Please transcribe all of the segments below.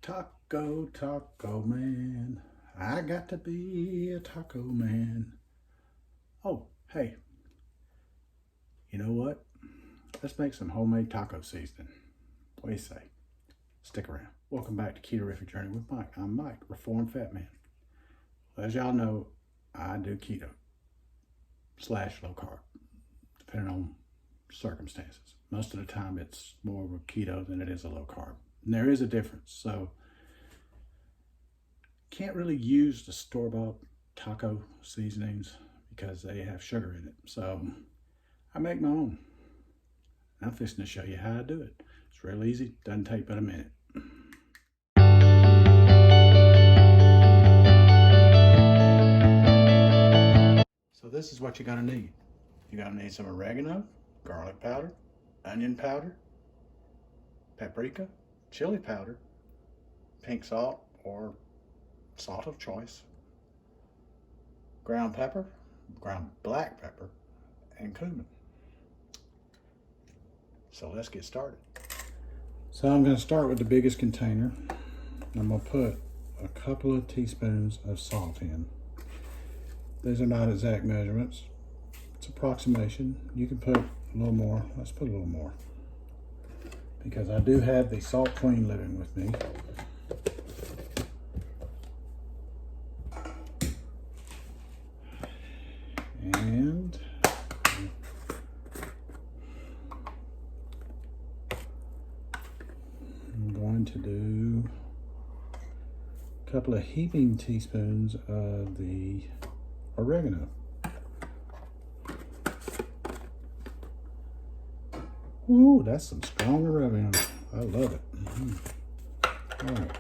Taco, taco man. I got to be a taco man. Oh, hey, you know what? Let's make some homemade taco seasoning. What do you say? Stick around. Welcome back to Keto Journey with Mike. I'm Mike, Reformed Fat Man. Well, as y'all know, I do keto / low carb, depending on circumstances. Most of the time it's more of a keto than it is a low carb. And there is a difference. So can't really use the store-bought taco seasonings because they have sugar in it. So I make my own. I'm fixing to show you how I do it. It's real easy, doesn't take but a minute. So this is what you're gonna need. You're gonna need some oregano, garlic powder, onion powder, paprika, chili powder, pink salt or salt of choice, ground pepper, ground black pepper, and cumin. So let's get started. So I'm going to start with the biggest container. I'm going to put a couple of teaspoons of salt in. These are not exact measurements. It's approximation. You can put a little more. Let's put a little more, because I do have the salt queen living with me. And I'm going to do a couple of heaping teaspoons of the oregano. Ooh, that's some strong oregano. I love it. All right.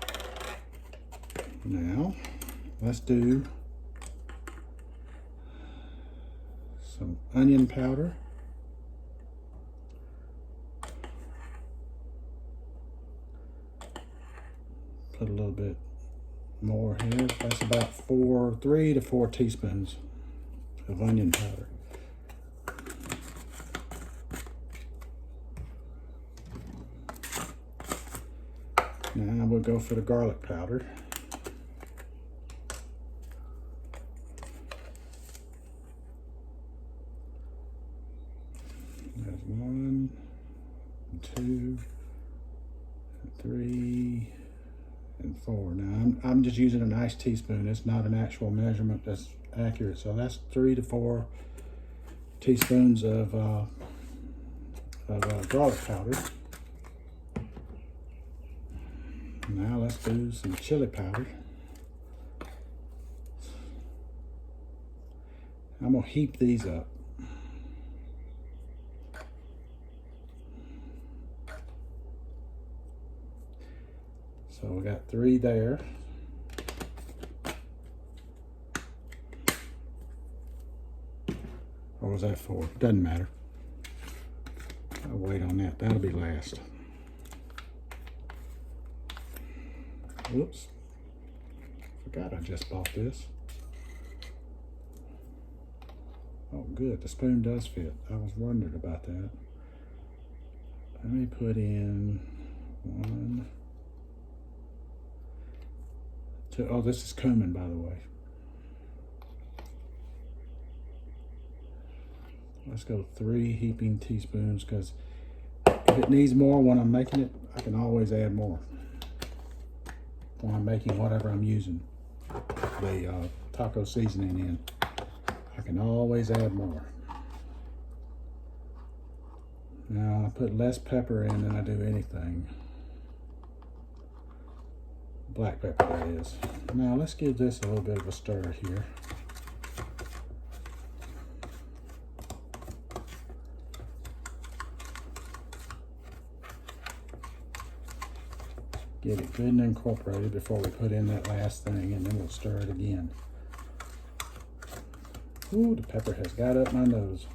Now, let's do some onion powder. Put a little bit more here. That's about 3 to 4 teaspoons of onion powder. Now we'll go for the garlic powder. There's 1, 2, 3, and 4. Now I'm just using a nice teaspoon. It's not an actual measurement that's accurate. So that's 3 to 4 teaspoons of garlic powder. Now let's do some chili powder. I'm gonna heap these up. So we got 3 there. Or was that 4? Doesn't matter. I'll wait on that. That'll be last. Whoops. Forgot I just bought this. Oh, good. The spoon does fit. I was wondering about that. Let me put in 1, 2. Oh, this is cumin, by the way. Let's go 3 heaping teaspoons, because if it needs more when I'm making it, I can always add more when I'm making whatever I'm using the taco seasoning in. I can always add more. Now I put less pepper in than I do anything. Black pepper, that is. Now let's give this a little bit of a stir here. Get it good and incorporated before we put in that last thing, and then we'll stir it again. Ooh, the pepper has got up my nose.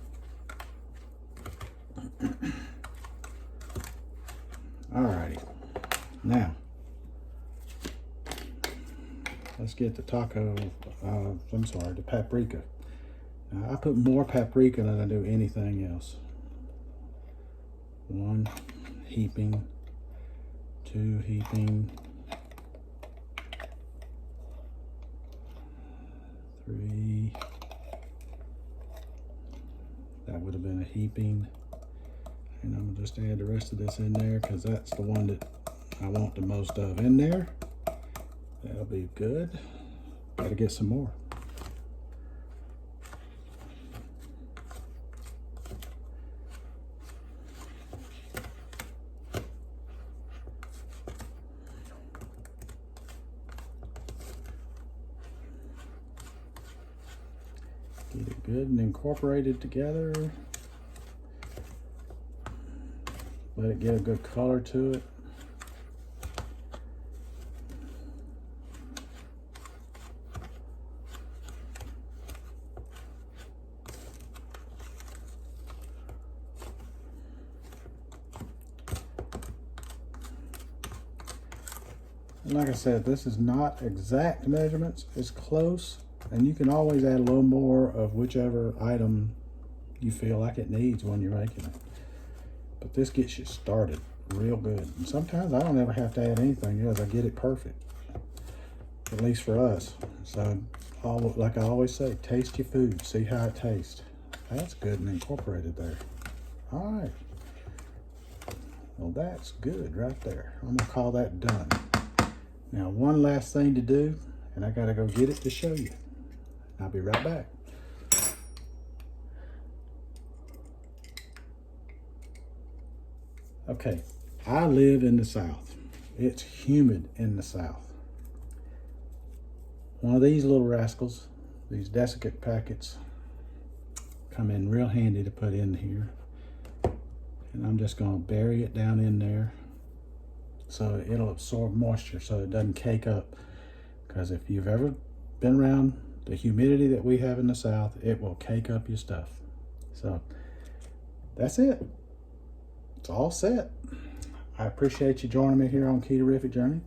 Alrighty, now let's get the the paprika. Now, I put more paprika than I do anything else. 1 heaping, 2 heaping, 3. That would have been a heaping. And I'm gonna just add the rest of this in there because that's the one that I want the most of in there. That'll be good. Gotta get some more. Get it good and incorporated together. Let it get a good color to it. And like I said, this is not exact measurements, it's close. And you can always add a little more of whichever item you feel like it needs when you're making it. But this gets you started real good. And sometimes I don't ever have to add anything else. I get it perfect, at least for us. So, like I always say, taste your food, see how it tastes. That's good and incorporated there. All right. Well, that's good right there. I'm gonna call that done. Now, one last thing to do, and I gotta go get it to show you. I'll be right back. Okay, I live in the South. It's humid in the South. One of these little rascals, these desiccant packets, come in real handy to put in here. And I'm just gonna bury it down in there so it'll absorb moisture so it doesn't cake up. Because if you've ever been around the humidity that we have in the South, it will cake up your stuff. So that's it. It's all set. I appreciate you joining me here on Ketorific Journey.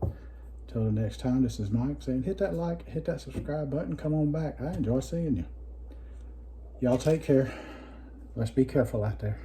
Till the next time, this is Mike saying hit that like, hit that subscribe button, come on back. I enjoy seeing you. Y'all take care. Let's be careful out there.